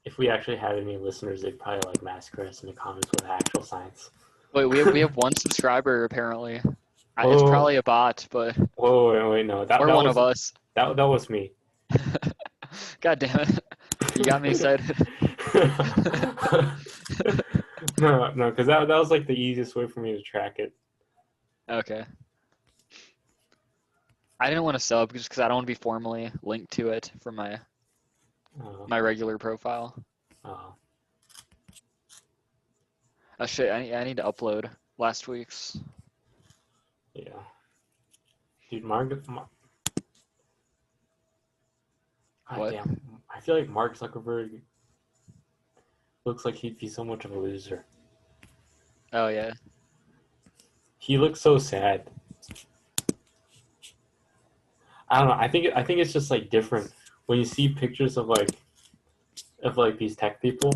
If we actually had any listeners, they'd probably like massacre us in the comments with actual science. Wait, we have one subscriber apparently. It's probably a bot, but. Wait, no. That one of us. That was me. God damn it! You got me excited. No, because that was like the easiest way for me to track it. Okay. I didn't want to sub just because I don't want to be formally linked to it for my Uh, regular profile. uh, Oh shit! I need to upload last week's. yeah, dude, God What? damn, I feel like Mark Zuckerberg looks like he'd be so much of a loser. Oh yeah. He looks so sad. I don't know. I think it's just like different when you see pictures of like these tech people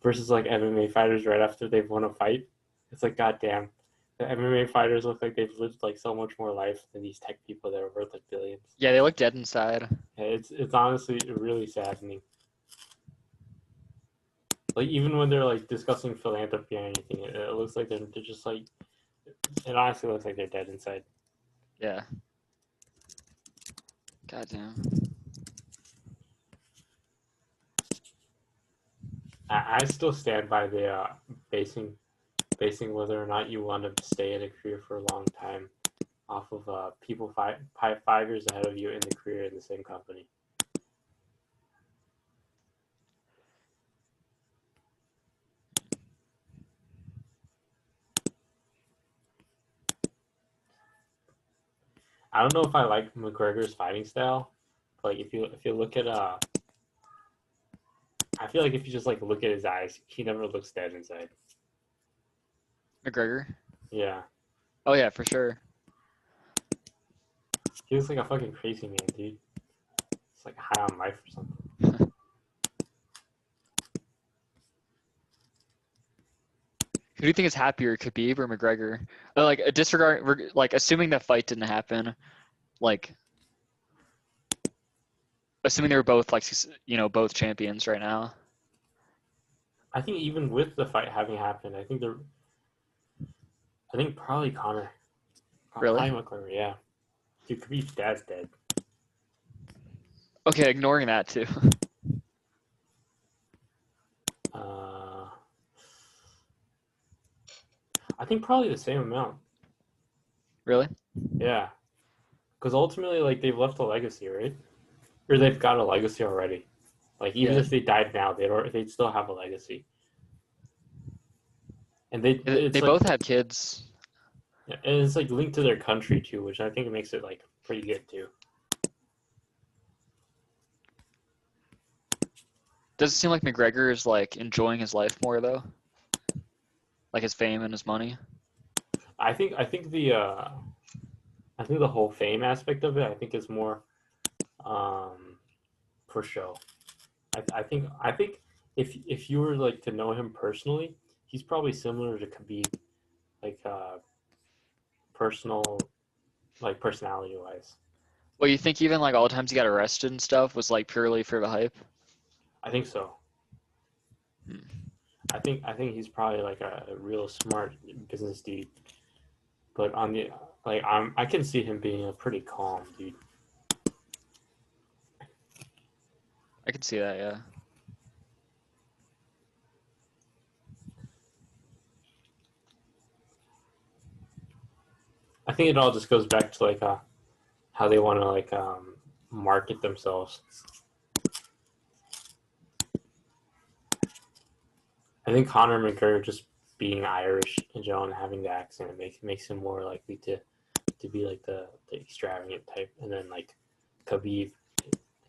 versus like MMA fighters right after they've won a fight. It's like, goddamn, the MMA fighters look like they've lived like so much more life than these tech people that are worth like billions. Yeah, they look dead inside. Yeah, it's honestly really saddening. Like even when they're like discussing philanthropy or anything, it looks like they're just like it honestly looks like they're dead inside. Yeah. Goddamn. I still stand by the basing whether or not you want to stay in a career for a long time off of people 5 years ahead of you in the career in the same company. I don't know if I like McGregor's fighting style. Like if you look at I feel like if you just like look at his eyes, he never looks dead inside. McGregor. Yeah, Oh yeah, for sure. he looks like a fucking crazy man, dude. It's like high on life or something. Who do you think is happier, Khabib or McGregor? Like disregard, like assuming that fight didn't happen, like assuming they were both like both champions right now. I think even with the fight having happened, I think probably Conor. Really? Probably McGregor, yeah. Dude, Khabib's dad's dead. Okay, ignoring that too. Uh, I think probably the same amount. Really? Yeah, because ultimately, like they've left a legacy, right? Or they've got a legacy already. Like even Yeah. if they died now, they'd still have a legacy. And it's They like both have kids. and it's like linked to their country too, which I think makes it like pretty good too. Does it seem like McGregor is like enjoying his life more though? Like his fame and his money? I think the whole fame aspect of it, I think is more for show. I think if you were like to know him personally, he's probably similar to Khabib, like personal, like personality wise. Well, you think even like all the times he got arrested and stuff was like purely for the hype? I think so. Hmm. I think he's probably like a real smart business dude. But on the like, I can see him being a pretty calm dude. I can see that, yeah. I think it all just goes back to like how they want to like market themselves. I think Conor McGregor just being Irish in general and having the accent makes him more likely to be like the extravagant type, and then like Khabib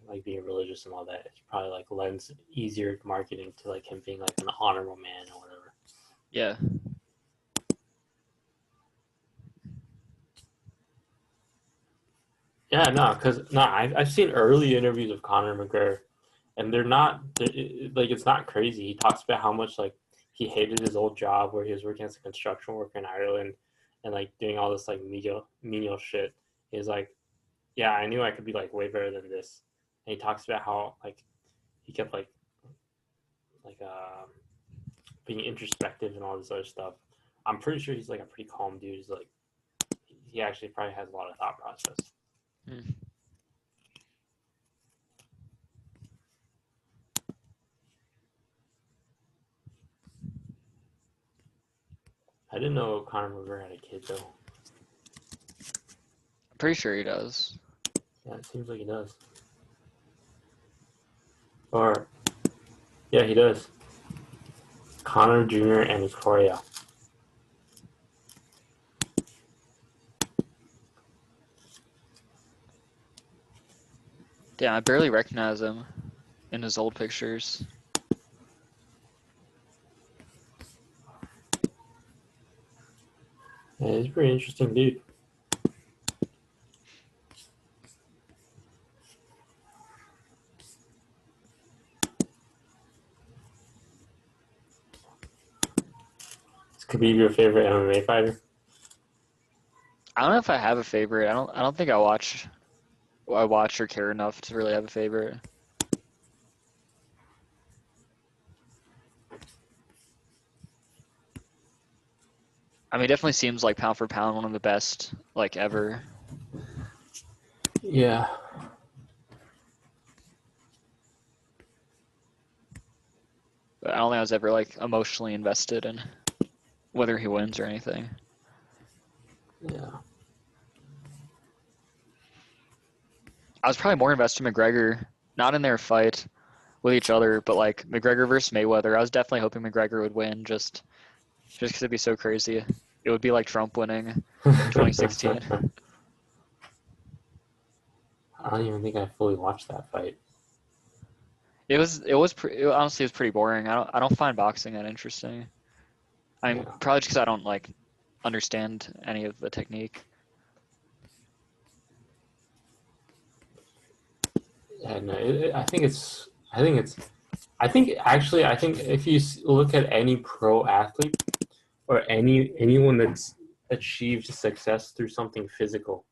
like being religious and all that, it probably like lends easier marketing to like him being like an honorable man or whatever. Yeah. Yeah, no, because no, I've seen early interviews of Conor McGregor, and like it's not crazy. He talks about how much like he hated his old job where he was working as a construction worker in Ireland, and like doing all this like menial shit. He's like, yeah, I knew I could be like way better than this. And he talks about how like he kept like being introspective and all this other stuff. I'm pretty sure he's like a pretty calm dude. He's like he actually probably has a lot of thought process. Hmm. I didn't know Conor McGregor had a kid though. I'm pretty sure he does. Yeah, it seems like he does. Or, yeah, he does. Conor Jr. and Victoria. Damn, I barely recognize him in his old pictures. Yeah, he's a pretty interesting dude. Is Khabib your favorite MMA fighter? I don't know if I have a favorite. I don't think I watch or care enough to really have a favorite. I mean, it definitely seems like pound for pound one of the best like ever. Yeah. But I don't think I was ever like emotionally invested in whether he wins or anything. Yeah. I was probably more invested in McGregor, not in their fight with each other, but like McGregor versus Mayweather. I was definitely hoping McGregor would win just because it'd be so crazy. It would be like Trump winning in 2016. I don't even think I fully watched that fight. Honestly, it was pretty boring. I don't find boxing that interesting. I'm Yeah. probably because I don't like understand any of the technique. Yeah, no, I think actually, I think if you look at any pro athlete or anyone that's achieved success through something physical,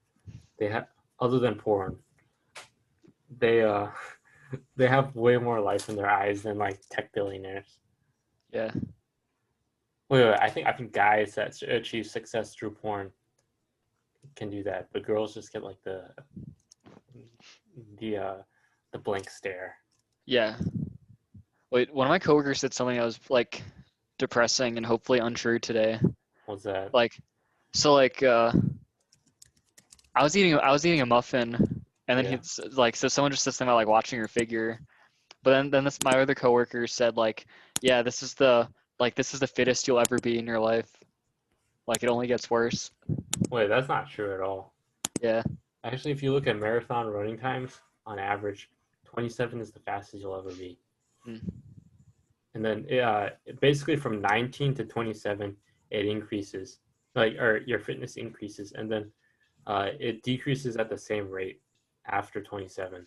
they have other than porn, they they have way more life in their eyes than like tech billionaires. Yeah. Wait, I think guys that achieve success through porn can do that, but girls just get like the uh the blank stare. Yeah. Wait, one of my coworkers said something that was like depressing and hopefully untrue today. What's that? Like, so like I was eating a muffin, and then Yeah. so someone just said something about like watching your figure, but then my other coworker said like, yeah, this is the fittest you'll ever be in your life. Like it only gets worse. Wait, that's not true at all. Yeah. Actually, if you look at marathon running times, on average, 27 is the fastest you'll ever be. Hmm. And then basically from 19 to 27, it increases, or your fitness increases, and then it decreases at the same rate after 27.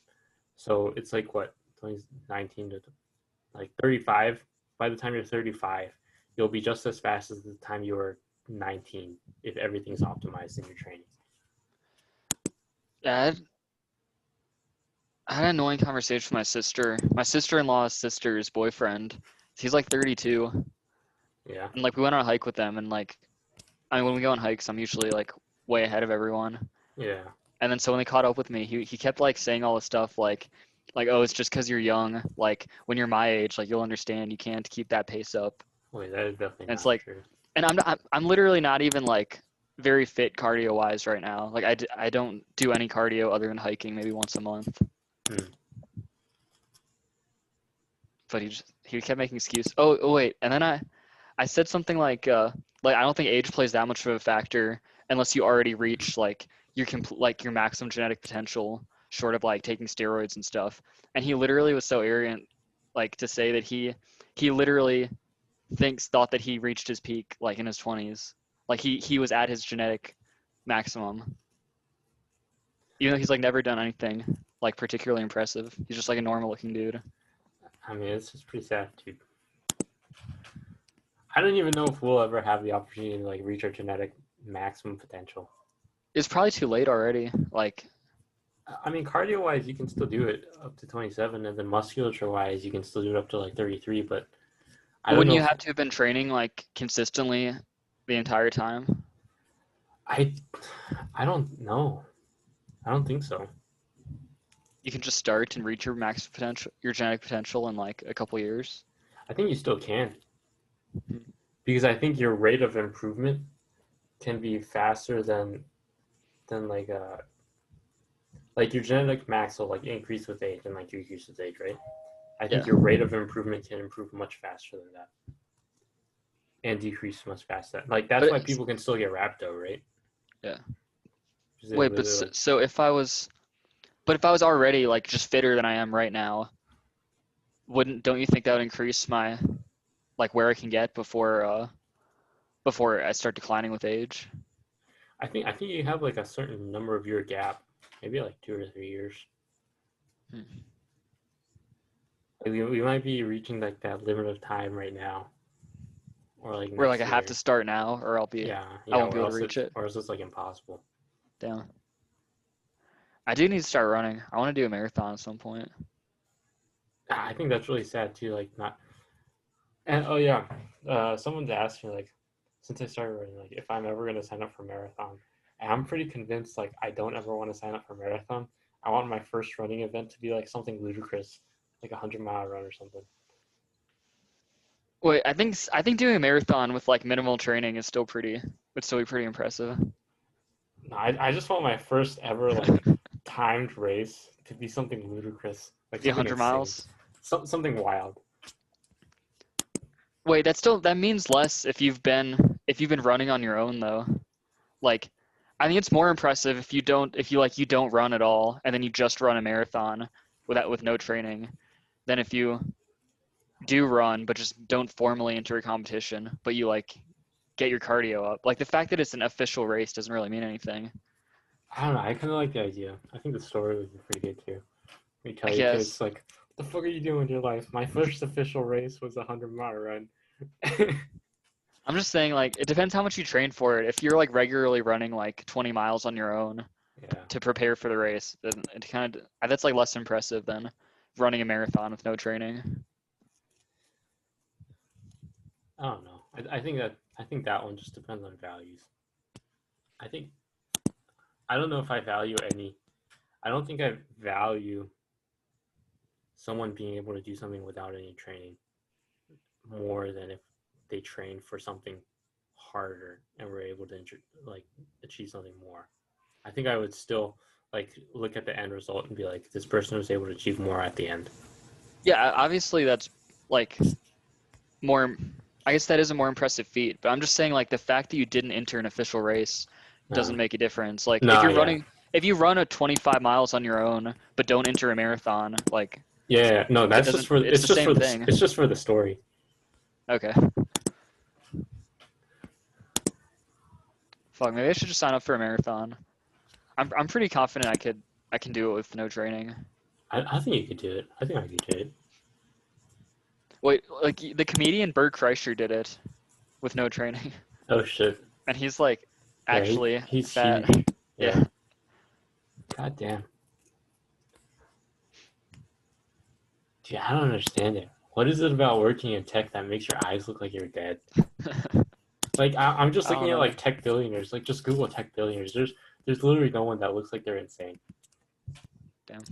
So it's like what, 19 to like 35. By the time you're 35, you'll be just as fast as the time you were 19 if everything's optimized in your training. Yeah, I had an annoying conversation with my sister. My sister-in-law's sister's boyfriend. He's like 32, Yeah. and like we went on a hike with them, and like, I mean, when we go on hikes, I'm usually like way ahead of everyone. Yeah. And then so when they caught up with me, he kept like saying all this stuff like oh, it's just because you're young. Like when you're my age, like you'll understand you can't keep that pace up. Wait, that is definitely And it's not like, true. and I'm literally not even like very fit cardio wise right now. Like I don't do any cardio other than hiking maybe once a month. Hmm. But he kept making excuses. Oh wait, and then I said something like I don't think age plays that much of a factor unless you already reach like your maximum genetic potential, short of like taking steroids and stuff. And he literally was so arrogant, like to say that he literally thought that he reached his peak like in his 20s, like he was at his genetic maximum, even though he's like never done anything like particularly impressive. He's just like a normal looking dude. I mean, it's just pretty sad, dude. I don't even know if we'll ever have the opportunity to like reach our genetic maximum potential. It's probably too late already. Like, I mean, cardio-wise, you can still do it up to 27, and then musculature-wise, you can still do it up to like 33. But I don't wouldn't know you if have to have been training like consistently the entire time? I. I don't know. I don't think so. You can just start and reach your max potential, your genetic potential in like a couple years. I think you still can. because I think your rate of improvement can be faster than like your genetic max will like increase with age and like decrease with age, right? I think Yeah. your rate of improvement can improve much faster than that, and decrease much faster. Like that's But why people can still get rhabdo, right? yeah. 'Cause they Wait, but literally, like, so if I was already like just fitter than I am right now, don't you think that would increase my like where I can get before I start declining with age? I think you have like a certain number of year gap, maybe like 2 or 3 years. Hmm. Like we might be reaching like that limit of time right now, or like Where like next I have year. to start now, or Yeah, I yeah, won't be able to reach it. or else it's like impossible. Damn. I do need to start running. I want to do a marathon at some point. I think that's really sad too. Like not, and oh yeah, someone's asked me like, since I started running, like if I'm ever gonna sign up for marathon, and I'm pretty convinced like I don't ever want to sign up for marathon. I want my first running event to be like something ludicrous, like 100-mile run or something. Wait, I think doing a marathon with like minimal training is still would still be pretty impressive. No, I just want my first ever like timed race to be something ludicrous, like Be something 100 insane, miles. something wild. Wait, that means less if you've been running on your own though. Like, I think it's more impressive if you don't run at all and then you just run a marathon with no training than if you do run but just don't formally enter a competition, but you like get your cardio up. Like the fact that it's an official race doesn't really mean anything. I don't know. I kind of like the idea. I think the story would be pretty good too. We I tell your guess. kids like, "What the fuck are you doing in your life? My first official race was a 100-mile run." I'm just saying like it depends how much you train for it. If you're like regularly running like 20 miles on your own Yeah, to prepare for the race, then it kind of that's like less impressive than running a marathon with no training. I don't know. I think that one just depends on values. I think I don't know if I value any. I don't think I value someone being able to do something without any training more than if they trained for something harder and were able to like achieve something more. I think I would still like look at the end result and be like, this person was able to achieve more at the end. Yeah, obviously that's like more. I guess that is a more impressive feat, but I'm just saying like the fact that you didn't enter an official race doesn't make a difference. Like No, yeah, if you run a 25 miles on your own but don't enter a marathon, like yeah. No, it that's just doesn't. for It's the same thing. it's just for the story. Okay. Fuck, maybe I should just sign up for a marathon. I'm pretty confident I can do it with no training. I think you could do it. I think I could do it. Wait, like the comedian Bert Kreischer did it with no training, Oh shit. and he's like Yeah, actually he's fat. huge. Yeah. Yeah. God damn. Dude, I don't understand it. What is it about working in tech that makes your eyes look like you're dead? Like I'm just I don't looking at know. like tech billionaires. Like just Google tech billionaires. There's literally no one that looks like they're insane. Damn.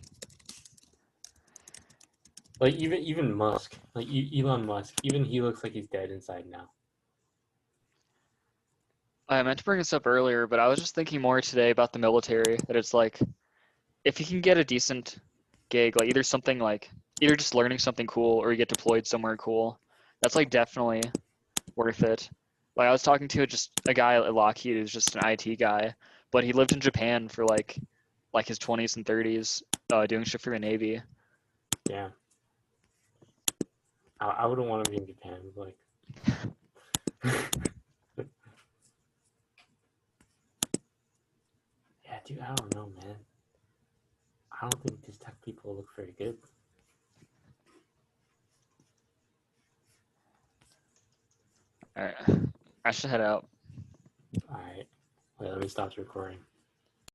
Like even Musk, like Elon Musk, even he looks like he's dead inside now. I meant to bring this up earlier, but I was just thinking more today about the military. That it's like if you can get a decent gig, like either just learning something cool or you get deployed somewhere cool, that's like definitely worth it. Like I was talking to just a guy at Lockheed who's just an IT guy, but he lived in Japan for like his 20s and 30s, doing shit for the Navy. Yeah. I wouldn't want to be in Japan. Like, yeah, dude, I don't know, man. I don't think these tech people look very good. All right, I should head out. All right, wait, let me stop the recording.